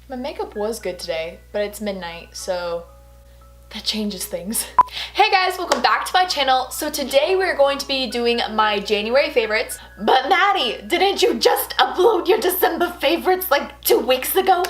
My makeup was good today, but it's midnight, so that changes things. Hey guys, welcome back to my channel. So today we're going to be doing my January favorites. But Maddie, didn't you just upload your December favorites like 2 weeks ago?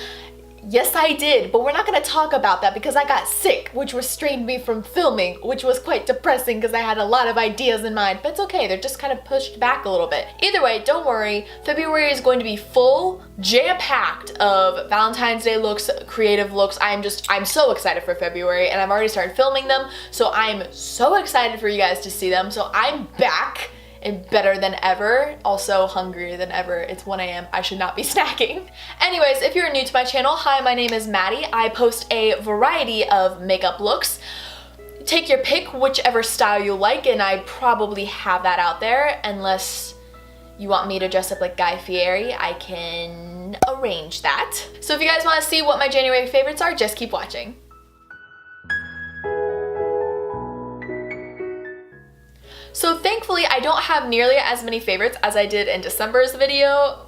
Yes, I did, but we're not gonna talk about that because I got sick, which restrained me from filming, which was quite depressing because I had a lot of ideas in mind, but it's okay, they're just kind of pushed back a little bit. Either way, don't worry, February is going to be full, jam-packed of Valentine's Day looks, creative looks. I'm so excited for February, and I've already started filming them, so I'm so excited for you guys to see them. So I'm back and better than ever, also hungrier than ever. It's 1 a.m. I should not be snacking. Anyways, if you're new to my channel, hi, my name is Maddie. I post a variety of makeup looks. Take your pick, whichever style you like, and I probably have that out there. Unless you want me to dress up like Guy Fieri, I can arrange that. So if you guys want to see what my January favorites are, just keep watching. So thankfully, I don't have nearly as many favorites as I did in December's video,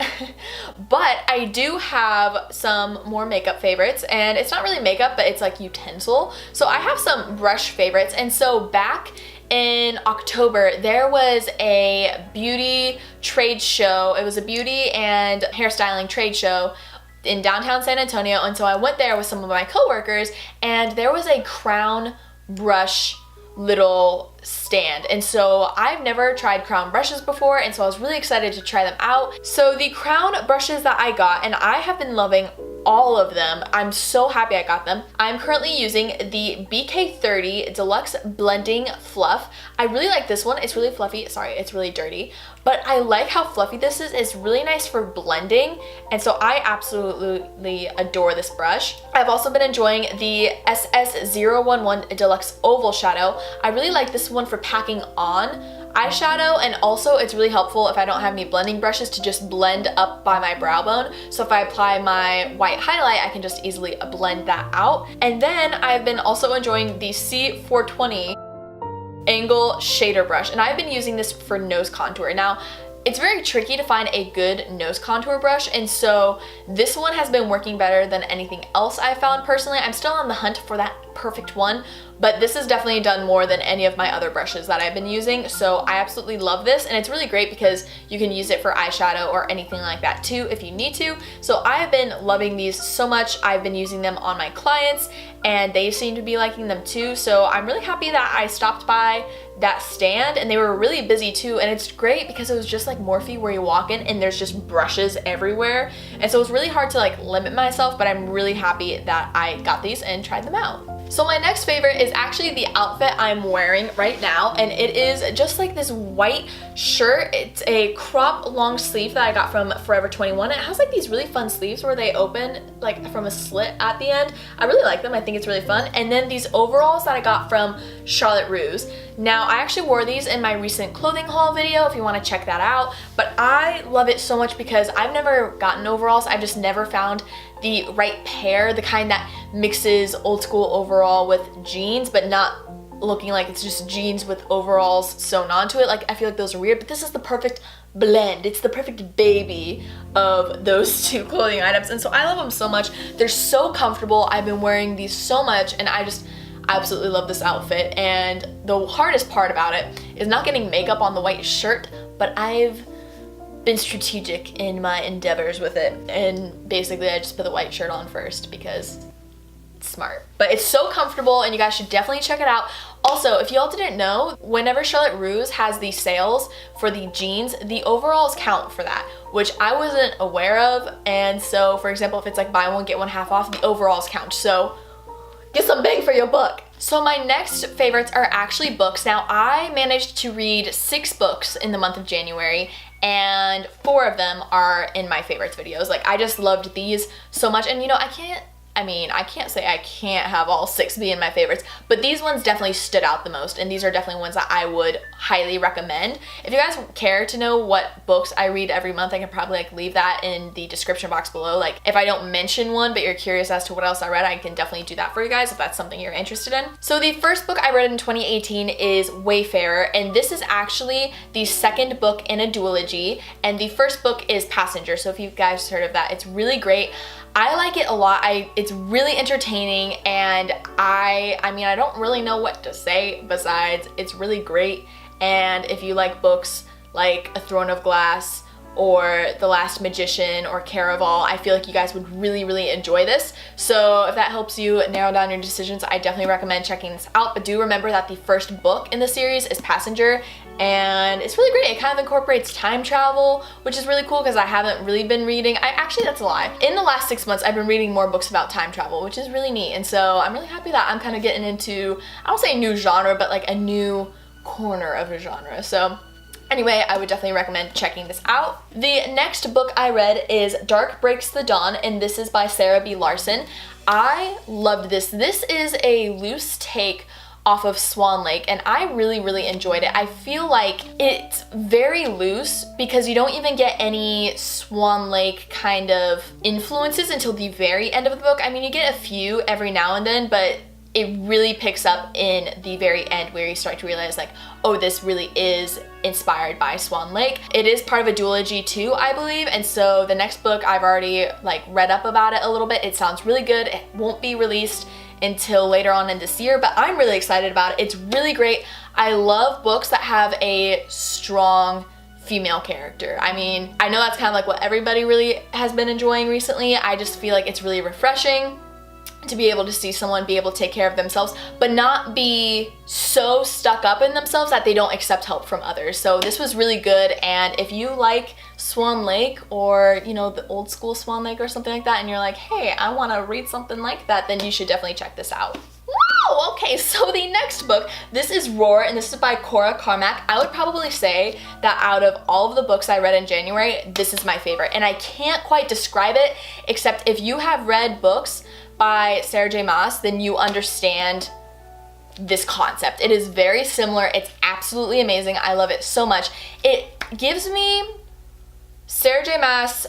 but I do have some more makeup favorites, and it's not really makeup, but it's like utensil. So I have some brush favorites, and so back in October, there was a beauty trade show. It was a beauty and hairstyling trade show in downtown San Antonio, and so I went there with some of my coworkers, and there was a crown brush little stand, and so I've never tried crown brushes before, and so I was really excited to try them out. So the crown brushes that I got, and I have been loving all of them. I'm so happy I got them. I'm currently using the BK30 Deluxe Blending Fluff. I really like this one. It's really fluffy. Sorry, it's really dirty, but I like how fluffy this is. It's really nice for blending, and so I absolutely adore this brush. I've also been enjoying the SS011 Deluxe Oval Shadow. I really like this one for packing on eyeshadow, and also it's really helpful if I don't have any blending brushes to just blend up by my brow bone. So if I apply my white highlight, I can just easily blend that out. And then I've been also enjoying the C420 Angle Shader Brush, and I've been using this for nose contour. Now, it's very tricky to find a good nose contour brush, and so this one has been working better than anything else I've found personally. I'm still on the hunt for that perfect one, but this has definitely done more than any of my other brushes that I've been using, so I absolutely love this, and it's really great because you can use it for eyeshadow or anything like that too if you need to. So I have been loving these so much. I've been using them on my clients, and they seem to be liking them too, so I'm really happy that I stopped by that stand, and they were really busy too, and it's great because it was just like Morphe where you walk in and there's just brushes everywhere, and so it's really hard to like limit myself, but I'm really happy that I got these and tried them out. So my next favorite is actually the outfit I'm wearing right now, and it is just like this white shirt. It's a crop long sleeve that I got from Forever 21. It has like these really fun sleeves where they open like from a slit at the end. I really like them. I think it's really fun. And then these overalls that I got from Charlotte Russe. Now, I actually wore these in my recent clothing haul video if you want to check that out, but I love it so much because I've never gotten overalls. I've just never found the right pair, the kind that mixes old school overall with jeans, but not looking like it's just jeans with overalls sewn onto it. Like, I feel like those are weird, but this is the perfect blend. It's the perfect baby of those two clothing items, and so I love them so much. They're so comfortable. I've been wearing these so much, and I just absolutely love this outfit. And the hardest part about it is not getting makeup on the white shirt, but I've been strategic in my endeavors with it, and basically I just put the white shirt on first because it's smart. But it's so comfortable, and you guys should definitely check it out. Also, if y'all didn't know, whenever Charlotte Russe has these sales for the jeans, the overalls count for that, which I wasn't aware of. And so, for example, if it's like buy one get one half off, the overalls count. So get some bang for your buck. So my next favorites are actually books. Now, I managed to read 6 books in the month of January, and 4 of them are in my favorites videos. Like, I just loved these so much, and you know, I can't say I can't have all 6 be in my favorites, but these ones definitely stood out the most, and these are definitely ones that I would highly recommend. If you guys care to know what books I read every month, I can probably like leave that in the description box below. Like, if I don't mention one but you're curious as to what else I read, I can definitely do that for you guys if that's something you're interested in. So the first book I read in 2018 is Wayfarer, and this is actually the second book in a duology, and the first book is Passenger. So if you guys heard of that, it's really great. I like it a lot. It's really entertaining, and I mean, I don't really know what to say besides it's really great. And if you like books like A Throne of Glass or The Last Magician or Caraval, I feel like you guys would really, really enjoy this. So if that helps you narrow down your decisions, I definitely recommend checking this out. But do remember that the first book in the series is Passenger, and it's really great. It kind of incorporates time travel, which is really cool because I haven't really been reading. Actually, that's a lie. In the last 6 months, I've been reading more books about time travel, which is really neat. And so I'm really happy that I'm kind of getting into, I don't say new genre, but like a new corner of a genre. So anyway, I would definitely recommend checking this out. The next book I read is Dark Breaks the Dawn, and this is by Sara B. Larson. I loved this. This is a loose take off of Swan Lake, and I really, really enjoyed it. I feel like it's very loose because you don't even get any Swan Lake kind of influences until the very end of the book. I mean, you get a few every now and then, but it really picks up in the very end where you start to realize like, oh, this really is inspired by Swan Lake. It is part of a duology too, I believe, and so the next book I've already like read up about it a little bit. It sounds really good. It won't be released until later on in this year, but I'm really excited about it. It's really great. I love books that have a strong female character. I mean, I know that's kind of like what everybody really has been enjoying recently. I just feel like it's really refreshing to be able to see someone be able to take care of themselves, but not be so stuck up in themselves that they don't accept help from others. So this was really good, and if you like Swan Lake, or you know, the old school Swan Lake or something like that, and you're like, hey, I want to read something like that, then you should definitely check this out. Wow, okay, so the next book, this is Roar, and this is by Cora Carmack. I would probably say that out of all of the books I read in January, this is my favorite, and I can't quite describe it, except if you have read books by Sarah J. Maas, then you understand this concept. It is very similar. It's absolutely amazing. I love it so much. It gives me Sarah J. Maas,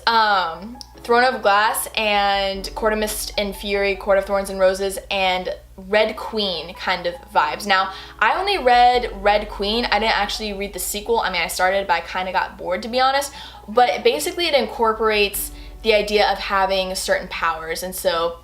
Throne of Glass, and Court of Mist and Fury, Court of Thorns and Roses, and Red Queen kind of vibes. Now, I only read Red Queen. I didn't actually read the sequel. I mean, I started, but I kind of got bored, to be honest. But basically, it incorporates the idea of having certain powers, and so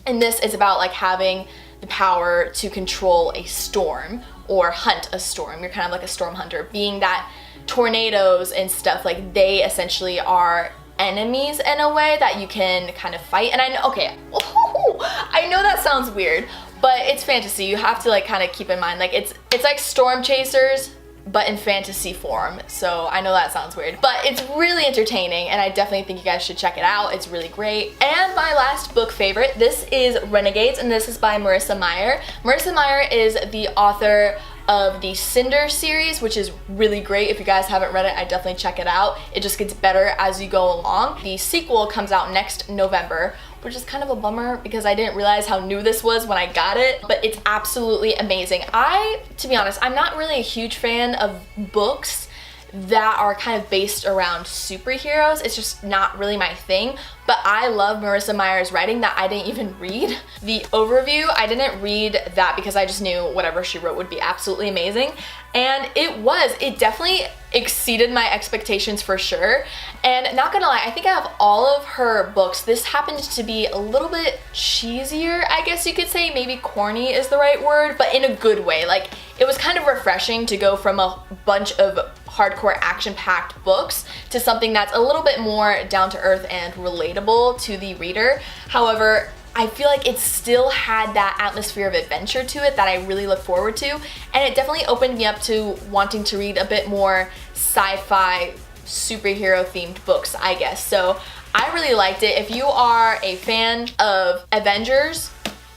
and this is about like having the power to control a storm or hunt a storm. You're kind of like a storm hunter, being that tornadoes and stuff, like they essentially are enemies in a way that you can kind of fight. And I know, okay, I know that sounds weird, but it's fantasy. You have to like kind of keep in mind, like it's like storm chasers, but in fantasy form. So I know that sounds weird, but it's really entertaining, and I definitely think you guys should check it out. It's really great. And my last book favorite, this is Renegades, and this is by Marissa Meyer. Marissa Meyer is the author of the Cinder series, which is really great. If you guys haven't read it, I definitely check it out. It just gets better as you go along. The sequel comes out next November, which is kind of a bummer because I didn't realize how new this was when I got it, but it's absolutely amazing. To be honest, I'm not really a huge fan of books that are kind of based around superheroes. It's just not really my thing, but I love Marissa Meyer's writing that I didn't even read. The overview, I didn't read that because I just knew whatever she wrote would be absolutely amazing, and it definitely exceeded my expectations for sure. And not gonna lie, I think out of all of her books, this happened to be a little bit cheesier, I guess you could say. Maybe corny is the right word, but in a good way. Like, it was kind of refreshing to go from a bunch of hardcore action-packed books to something that's a little bit more down to earth and relatable to the reader. However, I feel like it still had that atmosphere of adventure to it that I really look forward to, and it definitely opened me up to wanting to read a bit more sci-fi superhero themed books, I guess. So I really liked it. If you are a fan of Avengers,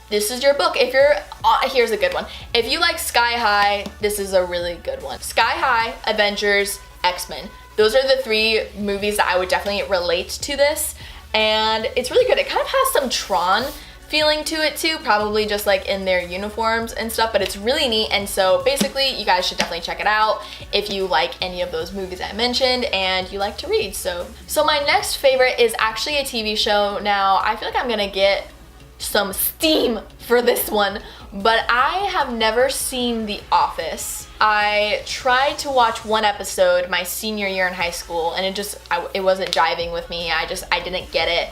this is your book. If you're, here's a good one. If you like Sky High, this is a really good one. Sky High, Avengers, X-Men. Those are the three movies that I would definitely relate to this, and it's really good. It kind of has some Tron feeling to it too, probably just like in their uniforms and stuff, but it's really neat. And so basically you guys should definitely check it out if you like any of those movies I mentioned and you like to read. So my next favorite is actually a TV show. Now, I feel like I'm gonna get some steam for this one, but I have never seen The Office. I tried to watch one episode my senior year in high school, and it wasn't jiving with me. I didn't get it.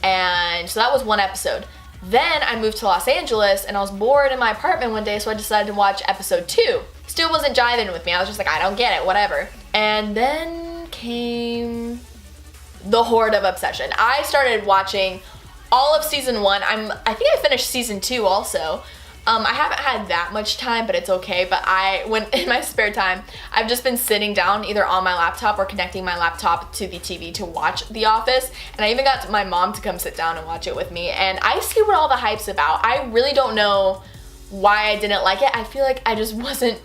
And so that was one episode. Then I moved to Los Angeles and I was bored in my apartment one day, so I decided to watch episode 2. Still wasn't jiving with me. I was just like, I don't get it, whatever. And then came the horde of obsession. I started watching all of season 1. I think I finished season 2 also. I haven't had that much time, but it's okay. But when in my spare time, I've just been sitting down either on my laptop or connecting my laptop to the TV to watch The Office. And I even got my mom to come sit down and watch it with me. And I see what all the hype's about. I really don't know why I didn't like it. I feel like I just wasn't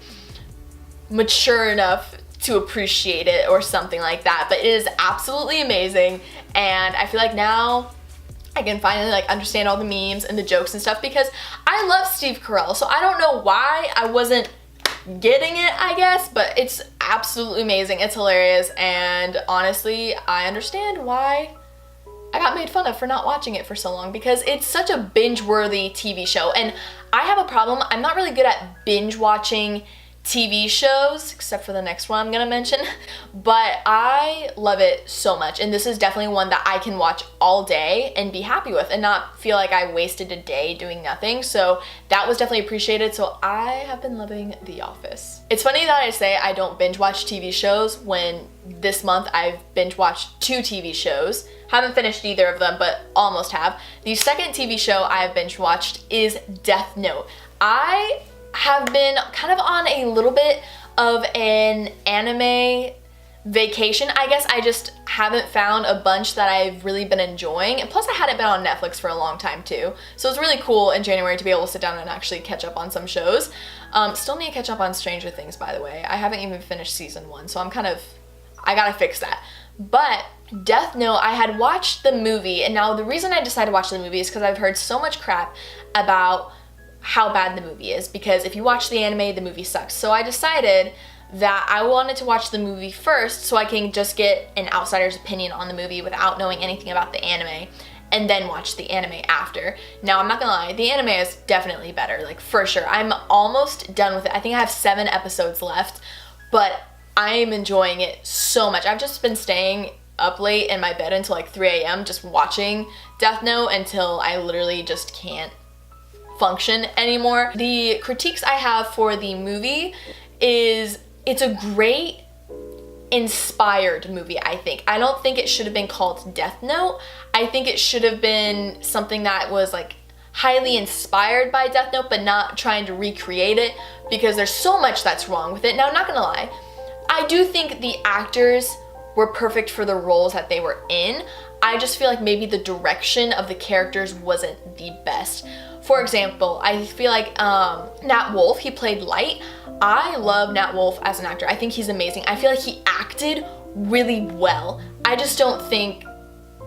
mature enough to appreciate it or something like that. But it is absolutely amazing. And I feel like now I can finally like understand all the memes and the jokes and stuff, because I love Steve Carell, so I don't know why I wasn't getting it, I guess, but it's absolutely amazing. It's hilarious, and honestly, I understand why I got made fun of for not watching it for so long, because it's such a binge-worthy TV show, and I have a problem. I'm not really good at binge watching TV shows, except for the next one I'm gonna mention, but I love it so much, and this is definitely one that I can watch all day and be happy with and not feel like I wasted a day doing nothing. So that was definitely appreciated. So I have been loving The Office. It's funny that I say I don't binge watch TV shows when this month I've binge watched 2 TV shows. Haven't finished either of them, but almost have. The second TV show I've binge watched is Death Note. I have been kind of on a little bit of an anime vacation, I guess. I just haven't found a bunch that I've really been enjoying, and plus I hadn't been on Netflix for a long time too, so it's really cool in January to be able to sit down and actually catch up on some shows. Still need to catch up on Stranger Things, by the way. I haven't even finished season 1, so I gotta fix that. But Death Note, I had watched the movie, and now the reason I decided to watch the movie is because I've heard so much crap about how bad the movie is, because if you watch the anime, the movie sucks. So I decided that I wanted to watch the movie first so I can just get an outsider's opinion on the movie without knowing anything about the anime, and then watch the anime after. Now, I'm not gonna lie, the anime is definitely better, like for sure. I'm almost done with it. I think I have 7 episodes left, but I am enjoying it so much. I've just been staying up late in my bed until like 3 a.m. just watching Death Note until I literally just can't function anymore. The critiques I have for the movie is it's a great inspired movie, I think. I don't think it should have been called Death Note. I think it should have been something that was like highly inspired by Death Note, but not trying to recreate it, because there's so much that's wrong with it. Now, I'm not gonna lie, I do think the actors were perfect for the roles that they were in. I just feel like maybe the direction of the characters wasn't the best. For example, I feel like Nat Wolff, he played Light. I love Nat Wolff as an actor. I think he's amazing. I feel like he acted really well. I just don't think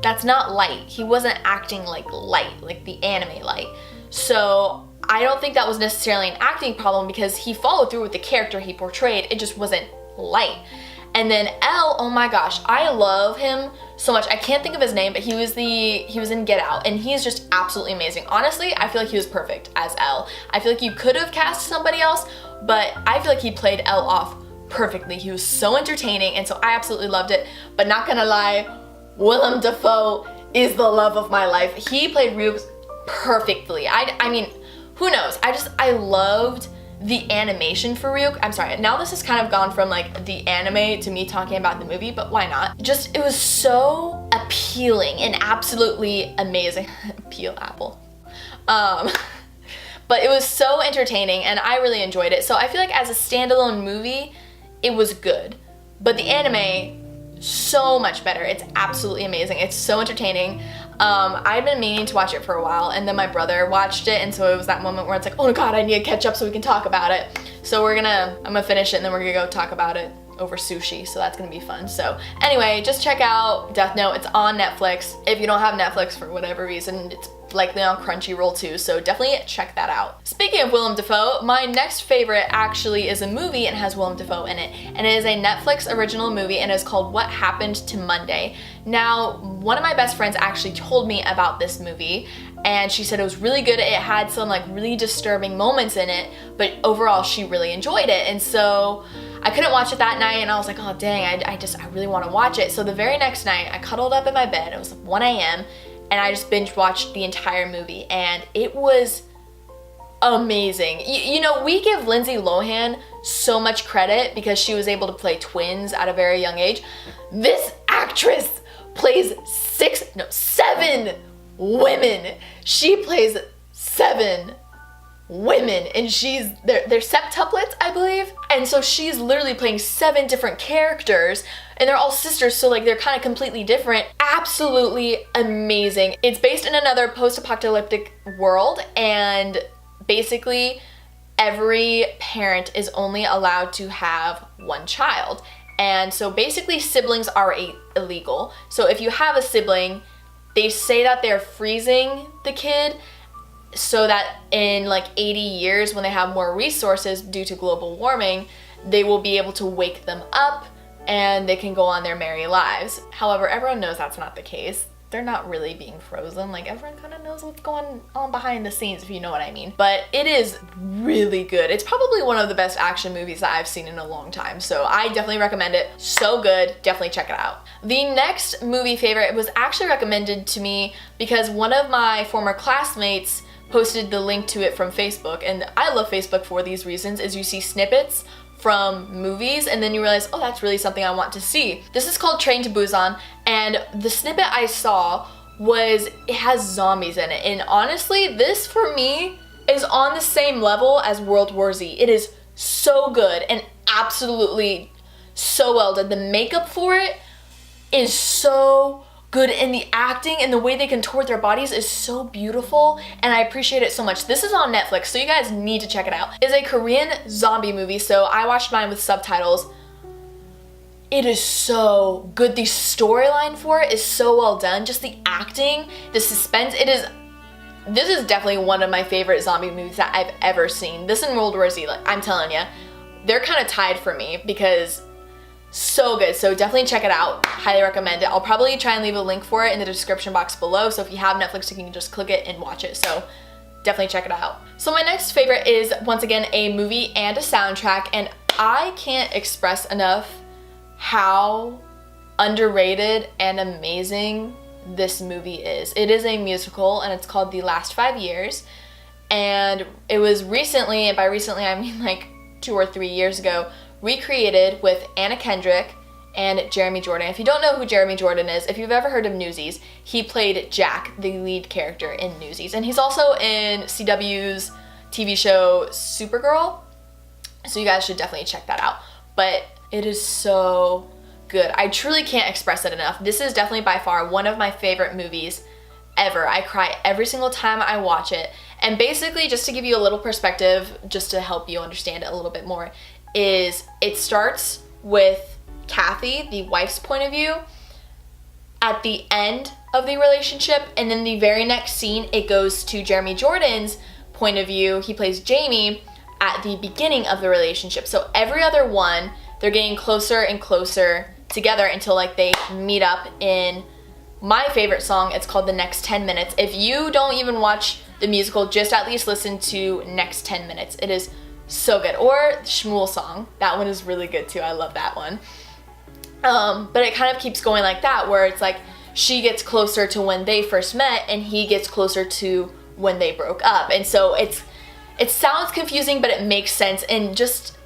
that's not Light. He wasn't acting like Light, like the anime Light. So I don't think that was necessarily an acting problem, because he followed through with the character he portrayed. It just wasn't Light. And then L, oh my gosh, I love him so much. I can't think of his name, but he was in Get Out, and he's just absolutely amazing. Honestly, I feel like he was perfect as L. I feel like you could have cast somebody else, but I feel like he played L off perfectly. He was so entertaining, and so I absolutely loved it. But not gonna lie, Willem Dafoe is the love of my life. He played Ryuk perfectly. I mean, who knows? I loved the animation for Ryuk. I'm sorry, now this has kind of gone from like the anime to me talking about the movie, but why not? Just, it was so appealing and absolutely amazing. Peel apple. But it was so entertaining, and I really enjoyed it. So I feel like as a standalone movie, it was good. But the anime, so much better. It's absolutely amazing. It's so entertaining. I've been meaning to watch it for a while, and then my brother watched it, and so it was that moment where it's like, oh god, I need to catch up so we can talk about it. So I'm gonna finish it, and then we're gonna go talk about it over sushi, so that's gonna be fun. So anyway, just check out Death Note. It's on Netflix. If you don't have Netflix for whatever reason, it's likely on Crunchyroll too, so definitely check that out. Speaking of Willem Dafoe, my next favorite actually is a movie and has Willem Dafoe in it, and it is a Netflix original movie, and it's called What Happened to Monday. Now, one of my best friends actually told me about this movie, and she said it was really good. It had some like really disturbing moments in it, but overall she really enjoyed it, and so I couldn't watch it that night, and I was like, oh dang, I really want to watch it. So the very next night, I cuddled up in my bed. It was 1 a.m., and I just binge watched the entire movie, and it was amazing. You know, we give Lindsay Lohan so much credit because she was able to play twins at a very young age. This actress plays 7 women. She plays 7 women, and they're septuplets, I believe. And so she's literally playing 7 different characters, and they're all sisters, so like they're kind of completely different. Absolutely amazing. It's based in another post-apocalyptic world, and basically every parent is only allowed to have 1 child. And so basically siblings are illegal. So if you have a sibling, they say that they're freezing the kid so that in like 80 years, when they have more resources due to global warming, they will be able to wake them up and they can go on their merry lives. However, everyone knows that's not the case. They're not really being frozen. Like, everyone kind of knows what's going on behind the scenes, if you know what I mean. But it is really good. It's probably one of the best action movies that I've seen in a long time. So I definitely recommend it. So good. Definitely check it out. The next movie favorite was actually recommended to me because one of my former classmates posted the link to it from Facebook. And I love Facebook for these reasons, is you see snippets from movies and then you realize, oh, that's really something I want to see. This is called Train to Busan, and the snippet I saw was, it has zombies in it, and honestly, this for me is on the same level as World War Z. It is so good and absolutely so well done. The makeup for it is so good, and the acting and the way they contort their bodies is so beautiful, and I appreciate it so much. This is on Netflix, so you guys need to check it out. It's a Korean zombie movie, so I watched mine with subtitles. It is so good. The storyline for it is so well done. Just the acting, the suspense, this is definitely one of my favorite zombie movies that I've ever seen. This and World War Z, like, I'm telling you, they're kind of tied for me because so good. So definitely check it out. Highly recommend it. I'll probably try and leave a link for it in the description box below, so if you have Netflix, you can just click it and watch it. So definitely check it out. So my next favorite is, once again, a movie and a soundtrack, and I can't express enough how underrated and amazing this movie is. It is a musical, and it's called The Last 5 Years, and it was recently, and by recently I mean like 2 or 3 years ago, recreated with Anna Kendrick and Jeremy Jordan. If you don't know who Jeremy Jordan is, if you've ever heard of Newsies, he played Jack, the lead character in Newsies. And he's also in CW's TV show Supergirl. So you guys should definitely check that out. But it is so good. I truly can't express it enough. This is definitely by far one of my favorite movies ever. I cry every single time I watch it. And basically, just to give you a little perspective, just to help you understand it a little bit more, is it starts with Kathy, the wife's point of view, at the end of the relationship, and then the very next scene it goes to Jeremy Jordan's point of view. He plays Jamie at the beginning of the relationship. So every other one, they're getting closer and closer together until like they meet up in my favorite song. It's called The Next 10 Minutes. If you don't even watch the musical, just at least listen to Next 10 Minutes. It is so good. Or Shmuel song. That one is really good too. I love that one. But it kind of keeps going like that, where it's like she gets closer to when they first met and he gets closer to when they broke up. And so it sounds confusing, but it makes sense. And just,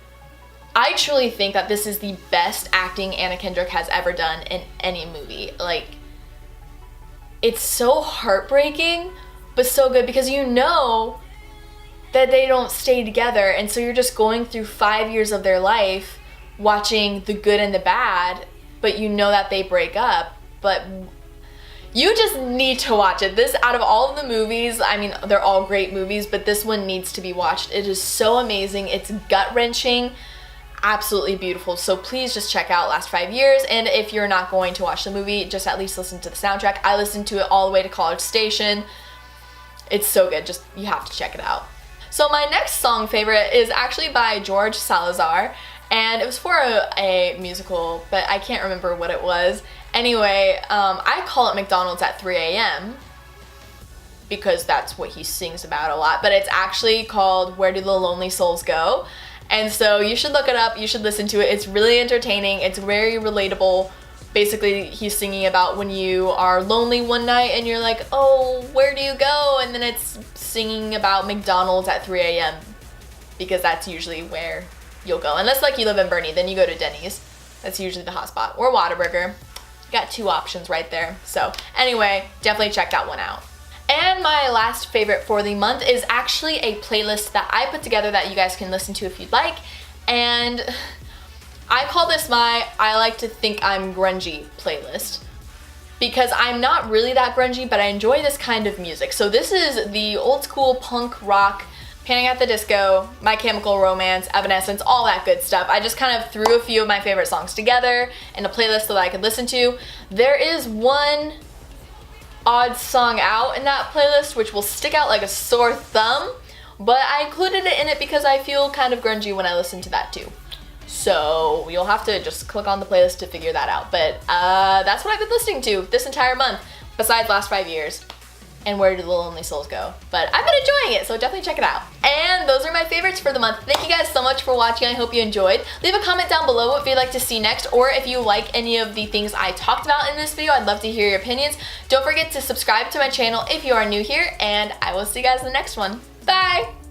I truly think that this is the best acting Anna Kendrick has ever done in any movie. Like, it's so heartbreaking, but so good, because you know that they don't stay together, and so you're just going through 5 years of their life watching the good and the bad, but you know that they break up. But you just need to watch it. This, out of all of the movies, I mean, they're all great movies, but this one needs to be watched. It is so amazing. It's gut-wrenching, absolutely beautiful. So please just check out Last 5 Years, and if you're not going to watch the movie, just at least listen to the soundtrack. I listened to it all the way to College Station. It's so good. Just, you have to check it out. So my next song favorite is actually by George Salazar, and it was for a musical, but I can't remember what it was. Anyway, I call it McDonald's at 3 a.m. because that's what he sings about a lot, but it's actually called Where Do the Lonely Souls Go? And so you should look it up, you should listen to it. It's really entertaining, it's very relatable basically he's singing about when you are lonely one night and you're like, oh, where do you go? And then it's singing about McDonald's at 3 a.m. because that's usually where you'll go. Unless like you live in Bernie, then you go to Denny's. That's usually the hot spot. Or Whataburger. Got 2 options right there. So anyway, definitely check that one out. And my last favorite for the month is actually a playlist that I put together that you guys can listen to if you'd like. And I call this my I like to think I'm grungy playlist. Because I'm not really that grungy, but I enjoy this kind of music. So this is the old school punk rock, Panic at the Disco, My Chemical Romance, Evanescence, all that good stuff. I just kind of threw a few of my favorite songs together in a playlist so that I could listen to. There is one odd song out in that playlist which will stick out like a sore thumb, but I included it in it because I feel kind of grungy when I listen to that too. So you'll have to just click on the playlist to figure that out. But that's what I've been listening to this entire month, besides last 5 years. And Where Did the Lonely Souls Go? But I've been enjoying it, so definitely check it out. And those are my favorites for the month. Thank you guys so much for watching. I hope you enjoyed. Leave a comment down below what you'd like to see next, or if you like any of the things I talked about in this video, I'd love to hear your opinions. Don't forget to subscribe to my channel if you are new here, and I will see you guys in the next one. Bye!